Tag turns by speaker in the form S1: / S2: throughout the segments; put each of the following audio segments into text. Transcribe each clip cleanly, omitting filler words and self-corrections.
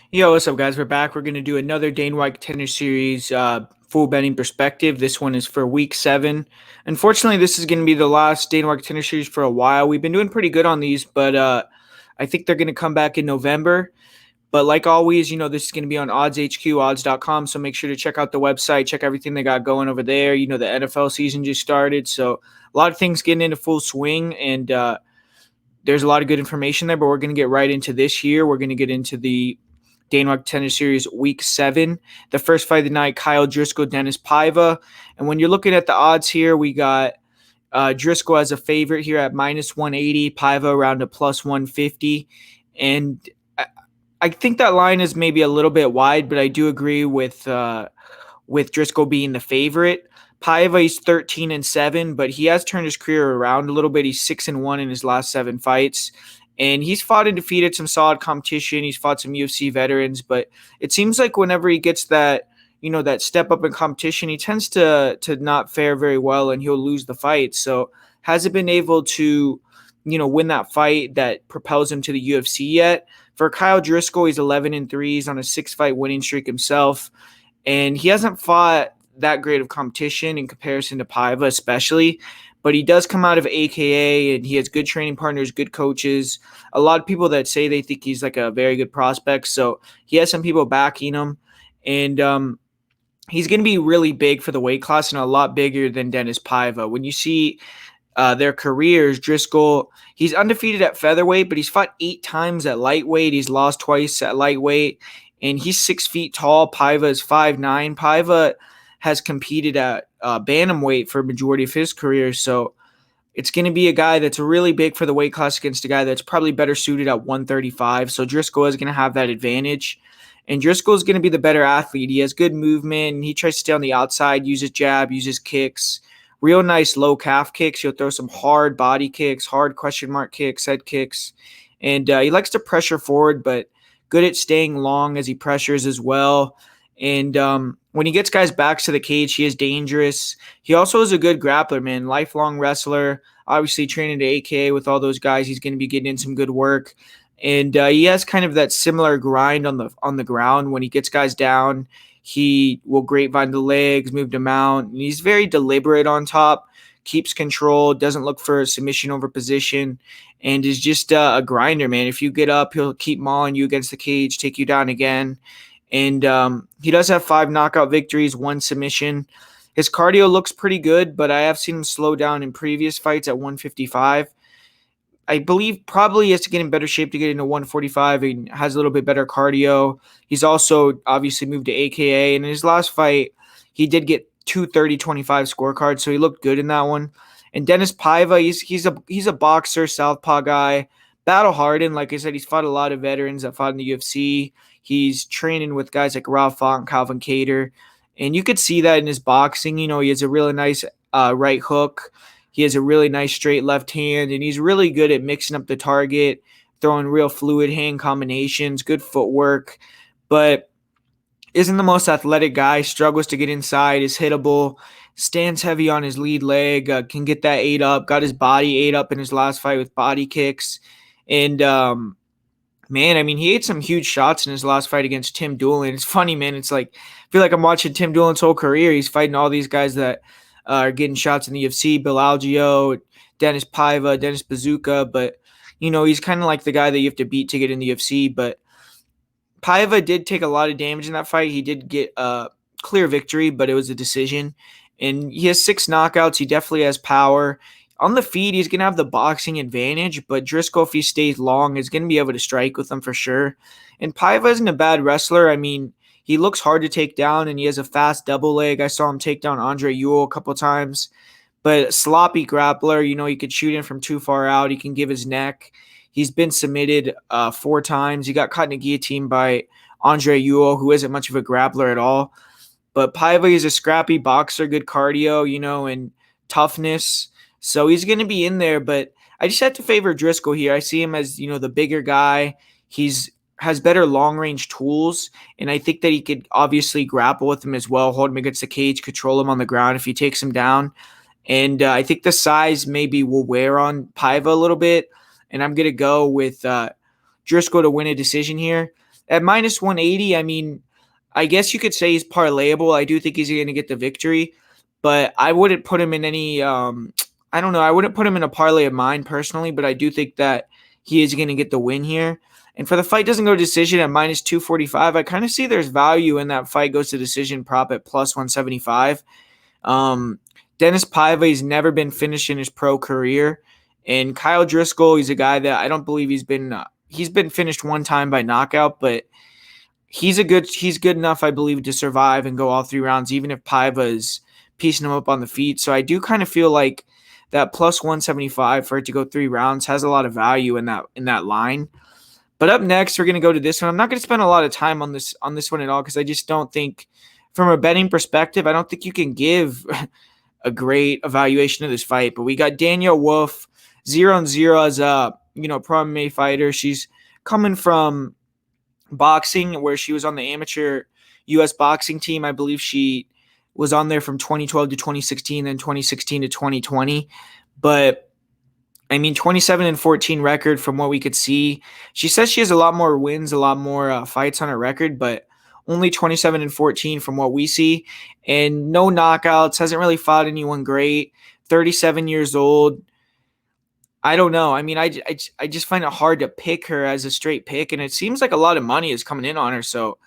S1: Yo, what's up, guys? We're back. We're going to do another White Contender Series full betting perspective. This one is for week 7. Unfortunately, this is going to be the last White Contender Series for a while. We've been doing pretty good on these, but I think they're going to come back in November. But like always, this is going to be on oddshq, so make sure to check out the website, check everything they got going over there. The NFL season just started, so a lot of things getting into full swing, and there's a lot of good information there, but we're going to get right into this here. We're going to get into the White Contender Series Week 7. The first fight of the night, Kyle Driscoll, Dennis Paiva. And when you're looking at the odds here, we got Driscoll as a favorite here at minus 180, Paiva around a plus 150. And I think that line is maybe a little bit wide, but I do agree with Driscoll being the favorite. Paiva, he's 13-7, but he has turned his career around a little bit. He's 6-1 in his last 7 fights. And he's fought and defeated some solid competition. He's fought some UFC veterans, but it seems like whenever he gets that, that step up in competition, he tends to not fare very well and he'll lose the fight. So hasn't been able to, win that fight that propels him to the UFC yet. For Kyle Driscoll, he's 11-3. He's on a 6-fight winning streak himself. And he hasn't fought that great of competition in comparison to Paiva, especially. But he does come out of AKA, and he has good training partners, good coaches. A lot of people that say they think he's like a very good prospect. So he has some people backing him. And he's going to be really big for the weight class and a lot bigger than Dennis Paiva. When you see their careers, Driscoll, he's undefeated at featherweight, but he's fought 8 times at lightweight. He's lost twice at lightweight, and he's 6 feet tall. Paiva is 5'9". Paiva has competed at bantamweight for a majority of his career, so it's going to be a guy that's really big for the weight class against a guy that's probably better suited at 135. So Driscoll is going to have that advantage, and Driscoll is going to be the better athlete. He has good movement, and he tries to stay on the outside, uses jab, uses kicks, real nice low calf kicks. He'll throw some hard body kicks, hard question mark kicks, head kicks, and he likes to pressure forward, but good at staying long as he pressures as well. And when he gets guys back to the cage, he is dangerous. He also is a good grappler, man. Lifelong wrestler. Obviously training to AKA with all those guys. He's going to be getting in some good work. And he has kind of that similar grind on the ground. When he gets guys down, he will grapevine the legs, move them out. And he's very deliberate on top, keeps control, doesn't look for a submission over position, and is just a grinder, man. If you get up, he'll keep mauling you against the cage, take you down again. And he does have 5 knockout victories, 1 submission. His cardio looks pretty good, but I have seen him slow down in previous fights at 155. I believe probably has to get in better shape to get into 145. He has a little bit better cardio. He's also obviously moved to AKA. And in his last fight, he did get 2 30-25 scorecards, so he looked good in that one. And Dennis Paiva, he's a boxer, southpaw guy, battle hardened. Like I said, he's fought a lot of veterans that fought in the UFC. He's training with guys like Rob Font, Calvin Kattar. And you could see that in his boxing. He has a really nice right hook. He has a really nice straight left hand. And he's really good at mixing up the target, throwing real fluid hand combinations, good footwork. But isn't the most athletic guy, struggles to get inside, is hittable, stands heavy on his lead leg, can get that 8 up, got his body 8 up in his last fight with body kicks. And man, I mean, he ate some huge shots in his last fight against Tim Doolin. It's funny, man. It's like, I feel like I'm watching Tim Doolin's whole career. He's fighting all these guys that are getting shots in the UFC, Bill Algeo, Dennis Paiva, Dennis Bazooka. But, he's kind of like the guy that you have to beat to get in the UFC. But Paiva did take a lot of damage in that fight. He did get a clear victory, but it was a decision. And he has 6 knockouts. He definitely has power. On the feet, he's going to have the boxing advantage, but Driscoll, if he stays long, is going to be able to strike with him for sure. And Paiva isn't a bad wrestler. I mean, he looks hard to take down, and he has a fast double leg. I saw him take down Andre Ewell a couple times. But sloppy grappler, he could shoot in from too far out. He can give his neck. He's been submitted 4 times. He got caught in a guillotine by Andre Ewell, who isn't much of a grappler at all. But Paiva is a scrappy boxer, good cardio, and toughness. So he's going to be in there, but I just have to favor Driscoll here. I see him as, the bigger guy. Has better long-range tools, and I think that he could obviously grapple with him as well, hold him against the cage, control him on the ground if he takes him down. And I think the size maybe will wear on Paiva a little bit, and I'm going to go with Driscoll to win a decision here. At minus 180, I mean, I guess you could say he's parlayable. I do think he's going to get the victory, but I wouldn't put him in any I don't know. I wouldn't put him in a parlay of mine personally, but I do think that he is going to get the win here. And for the fight doesn't go to decision at minus 245, I kind of see there's value in that fight goes to decision prop at plus 175. Dennis Paiva, he's never been finished in his pro career. And Kyle Driscoll, he's a guy that I don't believe he's been finished one time by knockout, but he's good enough, I believe, to survive and go all 3 rounds, even if Paiva is piecing him up on the feet. So I do kind of feel like that plus 175 for it to go 3 rounds has a lot of value in that line. But up next, we're going to go to this one. I'm not going to spend a lot of time on this one at all because I just don't think, from a betting perspective, I don't think you can give a great evaluation of this fight. But we got Danyelle Wolf, 0-0 as a pro MMA fighter. She's coming from boxing, where she was on the amateur U.S. boxing team. I believe she was on there from 2012 to 2016, then 2016 to 2020. But I mean, 27-14 record from what we could see. She says she has a lot more wins, a lot more fights on her record, but only 27-14 from what we see. And no knockouts, hasn't really fought anyone great. 37 years old. I don't know. I mean, I just find it hard to pick her as a straight pick, and it seems like a lot of money is coming in on her. So,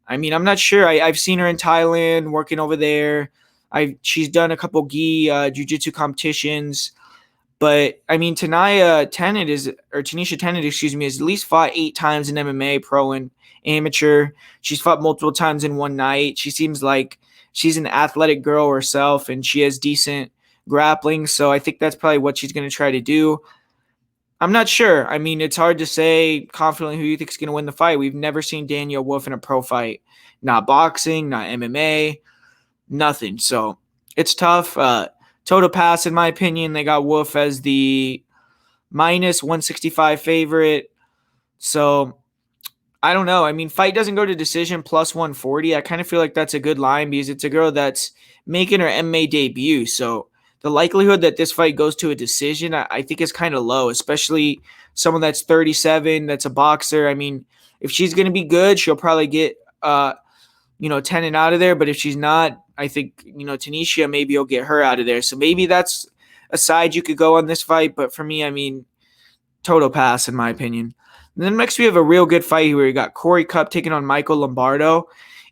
S1: I mean, I'm not sure. I've seen her in Thailand working over there. She's done a couple gi jiu-jitsu competitions. But, I mean, Taneisha Tennant, has at least fought 8 times in MMA, pro and amateur. She's fought multiple times in one night. She seems like she's an athletic girl herself, and she has decent grappling. So I think that's probably what she's going to try to do. I'm not sure. I mean, it's hard to say confidently who you think is going to win the fight. We've never seen Danyelle Wolf in a pro fight. Not boxing, not MMA, nothing. So it's tough. Total pass, in my opinion, they got Wolf as the minus 165 favorite. So I don't know. I mean, fight doesn't go to decision plus 140. I kind of feel like that's a good line because it's a girl that's making her MMA debut. So the likelihood that this fight goes to a decision, I think is kind of low, especially someone that's 37, that's a boxer. I mean, if she's going to be good, she'll probably get, Tennant out of there. But if she's not, I think, Taneisha, maybe you'll get her out of there. So maybe that's a side you could go on this fight. But for me, I mean, total pass, in my opinion. And then next we have a real good fight here. We got Korey Kuppe taking on Michael Lombardo.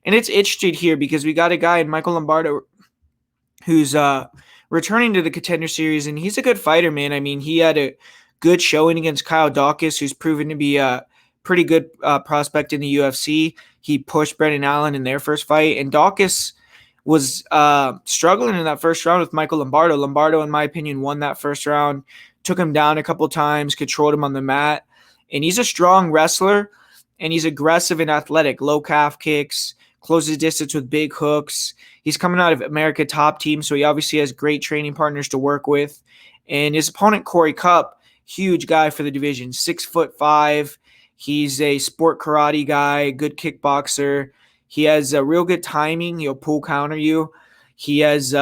S1: And it's interesting here because we got a guy in Michael Lombardo who's returning to the Contender Series, and he's a good fighter, man. I mean, he had a good showing against Kyle Dawkins, who's proven to be a pretty good prospect in the UFC. He pushed Brendan Allen in their first fight, and Dawkins was struggling in that first round with Michael Lombardo. Lombardo, in my opinion, won that first round, took him down a couple times, controlled him on the mat, and he's a strong wrestler, and he's aggressive and athletic, low calf kicks, closes distance with big hooks. He's coming out of America Top Team, so he obviously has great training partners to work with. And his opponent, Korey Kuppe, huge guy for the division, 6'5". He's a sport karate guy, good kickboxer. He has a real good timing. He'll pull counter you. He has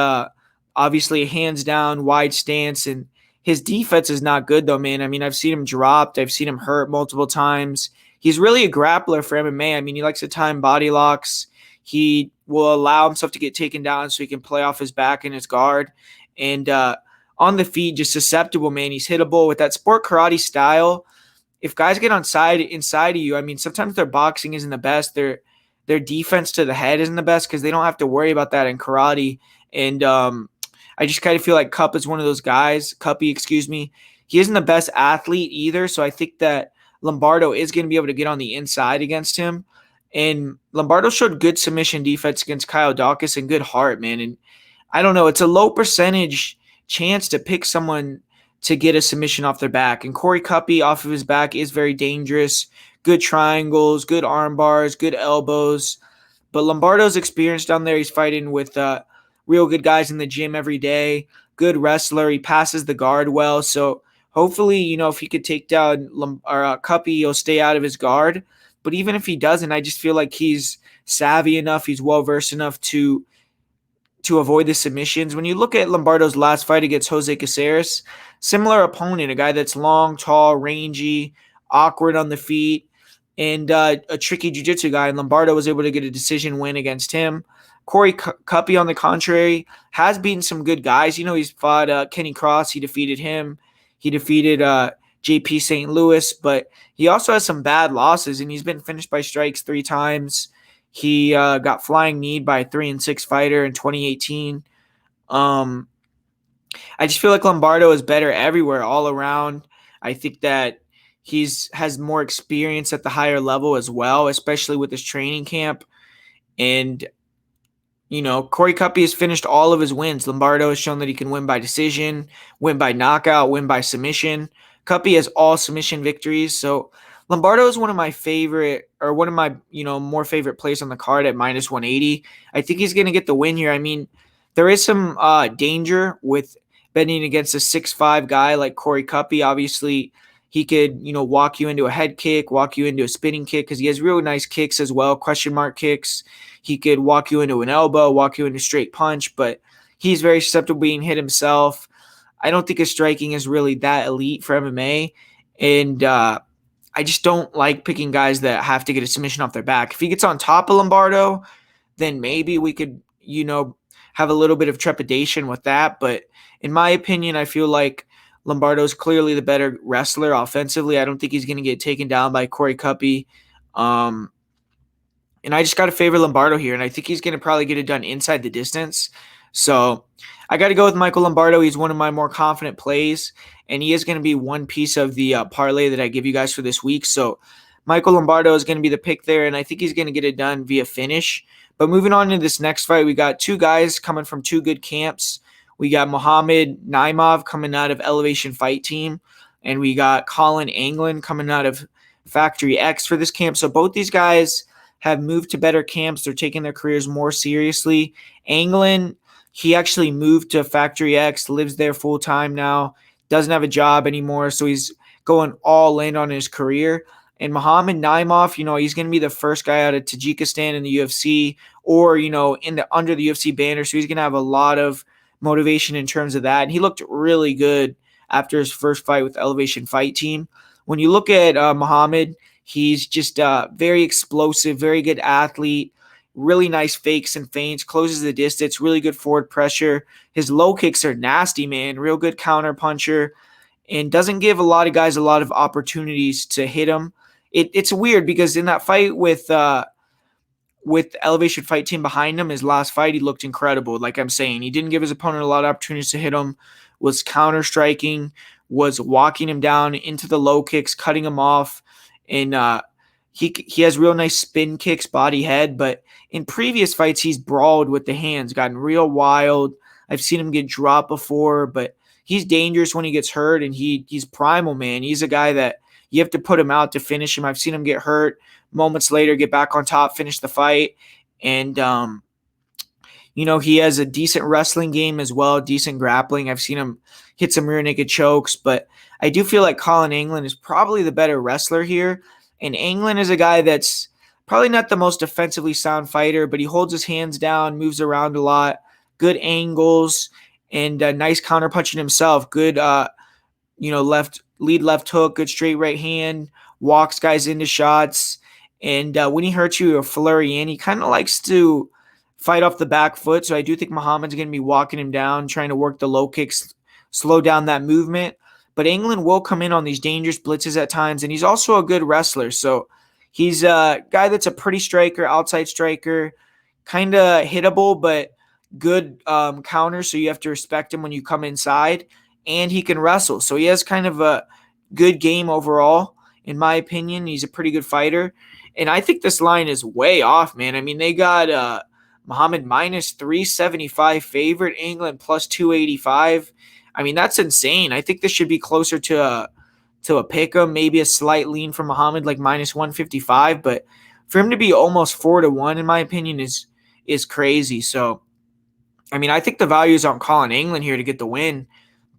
S1: obviously a hands down wide stance, and his defense is not good though, man. I mean, I've seen him dropped. I've seen him hurt multiple times. He's really a grappler for MMA. I mean, he likes to time body locks. He will allow himself to get taken down so he can play off his back and his guard. And on the feet, just susceptible, man. He's hittable with that sport karate style. If guys get inside of you, I mean, sometimes their boxing isn't the best. Their defense to the head isn't the best because they don't have to worry about that in karate. And I just kind of feel like Kuppe is one of those guys. Kuppe. He isn't the best athlete either, so I think that Lombardo is going to be able to get on the inside against him. And Lombardo showed good submission defense against Kyle Dawkins and good heart, man. And I don't know, it's a low percentage chance to pick someone to get a submission off their back. And Korey Kuppe off of his back is very dangerous. Good triangles, good arm bars, good elbows. But Lombardo's experienced down there. He's fighting with real good guys in the gym every day. Good wrestler. He passes the guard well. So hopefully, if he could take down Kuppe, he'll stay out of his guard. But even if he doesn't, I just feel like he's savvy enough, he's well-versed enough to avoid the submissions. When you look at Lombardo's last fight against Jose Caceres, similar opponent, a guy that's long, tall, rangy, awkward on the feet. and a tricky jiu-jitsu guy, and Lombardo was able to get a decision win against him. Korey Kuppe, on the contrary, has beaten some good guys. He's fought Kenny Cross. He defeated him. He defeated JP St. Louis, but he also has some bad losses, and he's been finished by strikes 3 times. He got flying kneed by a 3-6 fighter in 2018. I just feel like Lombardo is better everywhere, all around. I think that has more experience at the higher level as well, especially with his training camp. And Korey Kuppe has finished all of his wins. Lombardo has shown that he can win by decision, win by knockout, win by submission. Kuppe has all submission victories. So Lombardo is one of my more favorite plays on the card at -180. I think he's going to get the win here. I mean, there is some danger with betting against a 6'5" guy like Korey Kuppe. Obviously, he could, walk you into a head kick, walk you into a spinning kick, because he has really nice kicks as well, question mark kicks. He could walk you into an elbow, walk you into a straight punch, but he's very susceptible to being hit himself. I don't think his striking is really that elite for MMA, and I just don't like picking guys that have to get a submission off their back. If he gets on top of Lombardo, then maybe we could, have a little bit of trepidation with that. But in my opinion, I feel like Lombardo is clearly the better wrestler offensively. I don't think he's going to get taken down by Korey Kuppe. And I just got to favor Lombardo here, and I think he's going to probably get it done inside the distance. So I got to go with Michael Lombardo. He's one of my more confident plays, and he is going to be one piece of the parlay that I give you guys for this week. So Michael Lombardo is going to be the pick there, and I think he's going to get it done via finish. But moving on to this next fight, we got 2 guys coming from 2 good camps. We got Muhammad Naimov coming out of Elevation Fight Team, and we got Collin Anglin coming out of Factory X for this camp. So both these guys have moved to better camps. They're taking their careers more seriously. Anglin, he actually moved to Factory X, lives there full time now, doesn't have a job anymore, so he's going all in on his career. And Muhammad Naimov, he's going to be the first guy out of Tajikistan in the UFC, or under the UFC banner, so he's going to have a lot of motivation in terms of that. And he looked really good after his first fight with Elevation Fight Team. When you look at Muhammad, he's just very explosive, very good athlete, really nice fakes and feints, closes the distance, really good forward pressure. His low kicks are nasty, man, real good counter puncher, and doesn't give a lot of guys a lot of opportunities to hit him. It's weird because in that fight with Elevation Fight Team behind him, his last fight, he looked incredible. Like I'm saying, he didn't give his opponent a lot of opportunities to hit him, was counter striking, was walking him down into the low kicks, cutting him off, and he has real nice spin kicks, body head. But in previous fights, he's brawled with the hands, gotten real wild. I've seen him get dropped before, but he's dangerous when he gets hurt, and he's primal, man. He's a guy that you have to put him out to finish him. I've seen him get hurt, moments later get back on top, finish the fight. And, he has a decent wrestling game as well, decent grappling. I've seen him hit some rear naked chokes, but I do feel like Collin Anglin is probably the better wrestler here. And Anglin is a guy that's probably not the most defensively sound fighter, but he holds his hands down, moves around a lot, good angles, and nice counter punching himself. Good, left hook, good straight right hand, walks guys into shots. And when he hurts you, a flurry in, he kind of likes to fight off the back foot. So I do think Muhammad's going to be walking him down, trying to work the low kicks, slow down that movement. But Anglin will come in on these dangerous blitzes at times, and he's also a good wrestler. So he's a guy that's a pretty striker, outside striker, kind of hittable, but good counter. So you have to respect him when you come inside, and he can wrestle. So he has kind of a good game overall, in my opinion. He's a pretty good fighter. And I think this line is way off, man. I mean, they got Muhammad -375 favorite, Anglin +285. I mean, that's insane. I think this should be closer to a pick 'em, maybe a slight lean from Muhammad, like -155. But for him to be almost 4-1, in my opinion, is crazy. So, I mean, I think the value is on Collin Anglin here to get the win.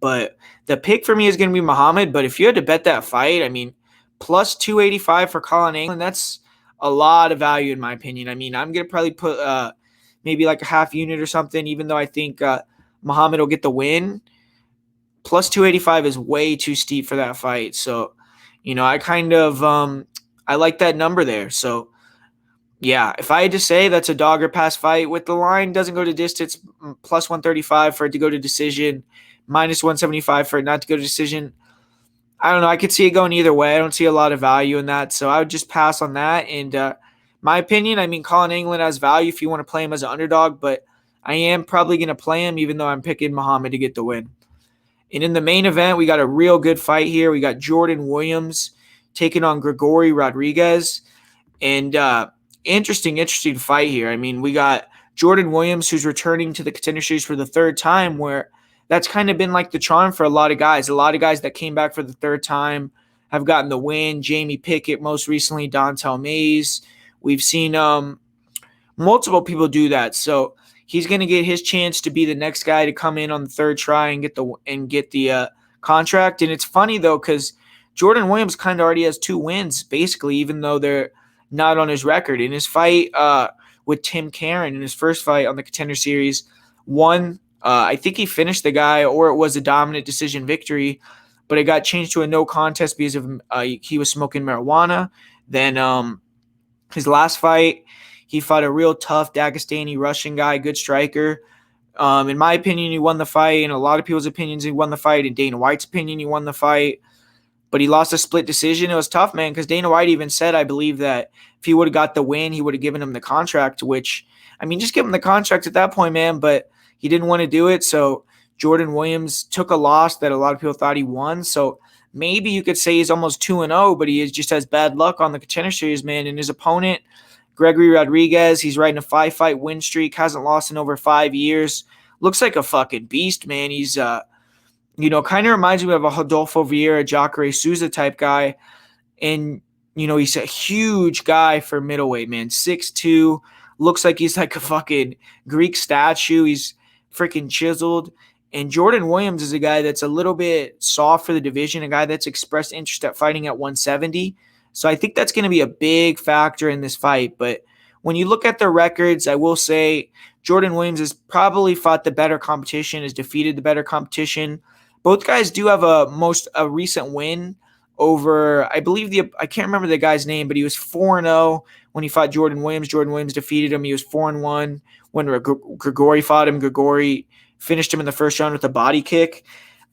S1: But the pick for me is going to be Muhammad. But if you had to bet that fight, I mean, +285 for Collin Anglin, that's a lot of value in my opinion. I mean, I'm going to probably put maybe like a half unit or something, even though I think Muhammad will get the win. +285 is way too steep for that fight. So, I kind of I like that number there. So, yeah, if I had to say that's a dog or pass fight with the line doesn't go to distance, plus 135 for it to go to decision, minus 175 for it not to go to decision. I don't know. I could see it going either way. I don't see a lot of value in that. So I would just pass on that. And my opinion, I mean, Collin Anglin has value if you want to play him as an underdog, but I am probably going to play him even though I'm picking Muhammad to get the win. And in the main event, we got a real good fight here. We got Jordan Williams taking on Gregory Rodrigues. And interesting fight here. I mean, we got Jordan Williams who's returning to the Contender Series for the third time, where that's kind of been like the charm for a lot of guys. A lot of guys that came back for the third time have gotten the win. Jamie Pickett most recently, Dontel Mays. We've seen multiple people do that. So he's going to get his chance to be the next guy to come in on the third try and get the contract. And it's funny though, because Jordan Williams kind of already has 2 wins, basically, even though they're not on his record. In his fight with Tim Karen, in his first fight on the Contender Series, I think he finished the guy, or it was a dominant decision victory, but it got changed to a no contest because of he was smoking marijuana. Then his last fight, he fought a real tough Dagestani Russian guy, good striker. In my opinion, he won the fight. In a lot of people's opinions, he won the fight. In Dana White's opinion, he won the fight. But he lost a split decision. It was tough, man, because Dana White even said, I believe, that if he would have got the win, he would have given him the contract, which, I mean, just give him the contract at that point, man. But he didn't want to do it. So Jordan Williams took a loss that a lot of people thought he won. So maybe you could say he's almost 2-0, but he just has bad luck on the Contender Series, man. And his opponent, Gregory Rodrigues, he's riding a 5-fight win streak, hasn't lost in over 5 years. Looks like a fucking beast, man. He's kind of reminds me of a Rodolfo Vieira, Jacare Souza type guy. And, he's a huge guy for middleweight, man. 6'2", looks like he's like a fucking Greek statue. He's freaking chiseled. And Jordan Williams is a guy that's a little bit soft for the division, a guy that's expressed interest at fighting at 170. So I think that's going to be a big factor in this fight. But when you look at their records, I will say Jordan Williams has probably fought the better competition, has defeated the better competition. Both guys do have a recent win over, I believe I can't remember the guy's name, but he was 4-0 when he fought Jordan Williams. Jordan Williams defeated him. He was 4-1 when Gregory fought him. Gregory finished him in the first round with a body kick.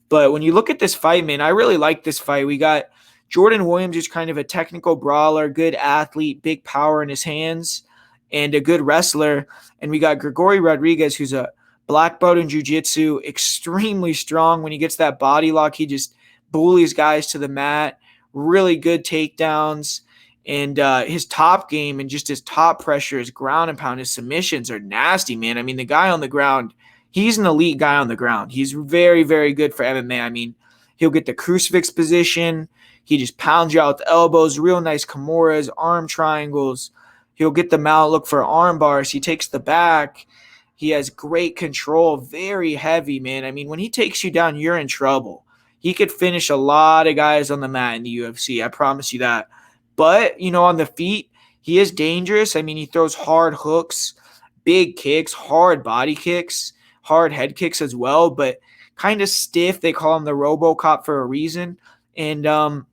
S1: But when you look at this fight, man, I really like this fight. We got Jordan Williams, who's kind of a technical brawler, good athlete, big power in his hands, and a good wrestler. And we got Gregory Rodrigues, who's a black belt in jiu-jitsu, extremely strong. When he gets that body lock, he just bullies guys to the mat. Really good takedowns. And his top game and just his top pressure, his ground and pound, his submissions are nasty, man. I mean, the guy on the ground, he's an elite guy on the ground. He's very, very good for MMA. I mean, he'll get the crucifix position. He just pounds you out with elbows, real nice Kimuras, arm triangles. He'll get the mount, look for arm bars. He takes the back. He has great control, very heavy, man. I mean, when he takes you down, you're in trouble. He could finish a lot of guys on the mat in the UFC. I promise you that. But, on the feet, he is dangerous. I mean, he throws hard hooks, big kicks, hard body kicks, hard head kicks as well, but kind of stiff. They call him the RoboCop for a reason. And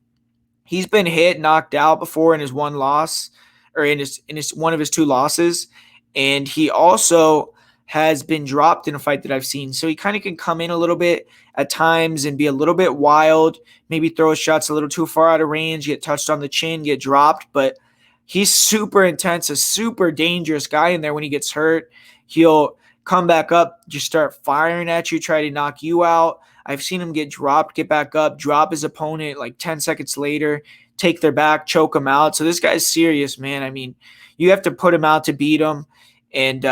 S1: he's been hit, knocked out before in his one loss, or in his one of his 2 losses. And he also has been dropped in a fight that I've seen. So he kind of can come in a little bit at times and be a little bit wild, maybe throw his shots a little too far out of range, get touched on the chin, get dropped. But he's super intense, a super dangerous guy in there. When he gets hurt, he'll come back up, just start firing at you, try to knock you out. I've seen him get dropped, get back up, drop his opponent like 10 seconds later, take their back, choke him out. So this guy's serious, man. I mean, you have to put him out to beat him. And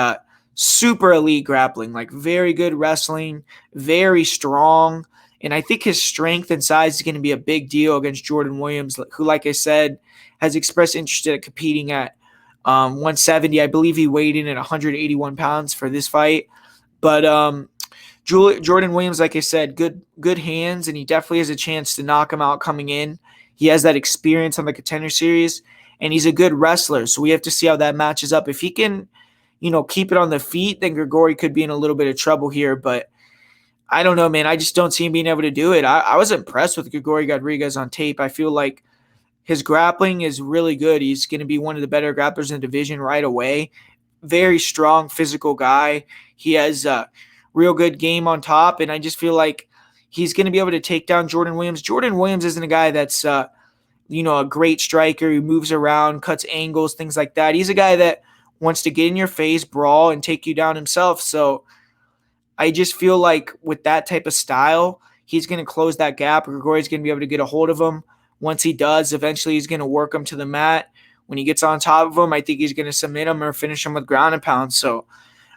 S1: super elite grappling, like very good wrestling, very strong. And I think his strength and size is going to be a big deal against Jordan Williams, who, like I said, has expressed interest in competing at 170. I believe he weighed in at 181 pounds for this fight. But Jordan Williams, like I said, good hands, and he definitely has a chance to knock him out coming in. He has that experience on the Contender Series, and he's a good wrestler. So we have to see how that matches up. If he can keep it on the feet, then Gregory could be in a little bit of trouble here. But I don't know, man. I just don't see him being able to do it. I was impressed with Gregory Rodrigues on tape. I feel like His grappling is really good. He's going to be one of the better grapplers in the division right away. Very strong, physical guy. He has a real good game on top, and I just feel like he's going to be able to take down Jordan Williams. Jordan Williams isn't a guy that's a great striker who moves around, cuts angles, things like that. He's a guy that wants to get in your face, brawl, and take you down himself. So I just feel like with that type of style, he's going to close that gap. Gregory's going to be able to get a hold of him. Once he does, eventually he's going to work him to the mat. When he gets on top of him, I think he's going to submit him or finish him with ground and pound. So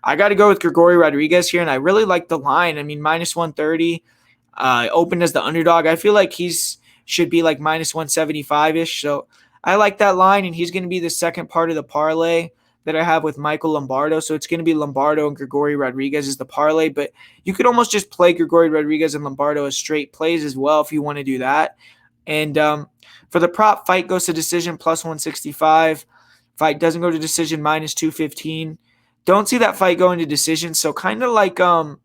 S1: I got to go with Gregory Rodrigues here, and I really like the line. I mean, minus 130, opened as the underdog. I feel like should be like minus 175-ish. So I like that line, and he's going to be the second part of the parlay that I have with Michael Lombardo. So it's going to be Lombardo and Gregory Rodrigues as the parlay, but you could almost just play Gregory Rodrigues and Lombardo as straight plays as well if you want to do that. And for the prop, fight goes to decision plus 165. Fight doesn't go to decision minus 215. Don't see that fight going to decision. So kind of like, I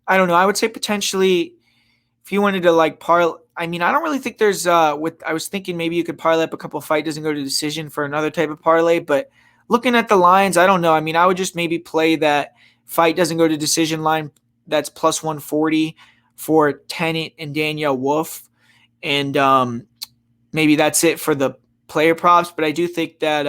S1: don't know. I would say potentially if you wanted to like parlay, I mean, I don't really think there's I was thinking maybe you could parlay up a couple fight doesn't go to decision for another type of parlay, but looking at the lines, I don't know. I mean, I would just maybe play that fight doesn't go to decision line that's plus 140 for Tennant and Danyelle Wolf. And maybe that's it for the player props. But I do think that,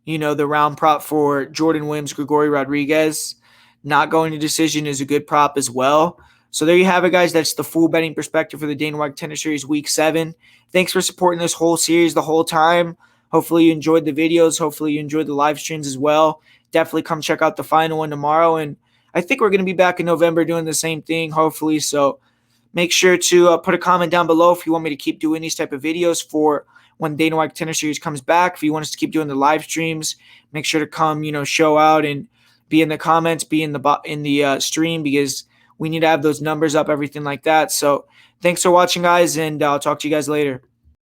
S1: the round prop for Jordan Williams, Gregory Rodrigues, not going to decision is a good prop as well. So there you have it, guys. That's the full betting perspective for the Dana White Contender Series Week 7. Thanks for supporting this whole series the whole time. Hopefully you enjoyed the videos. Hopefully you enjoyed the live streams as well. Definitely come check out the final one tomorrow. And I think we're going to be back in November doing the same thing, hopefully. So make sure to put a comment down below if you want me to keep doing these type of videos for when Dana White Contender Series comes back. If you want us to keep doing the live streams, make sure to come, show out and be in the comments, be in the stream, because we need to have those numbers up, everything like that. So thanks for watching, guys, and I'll talk to you guys later.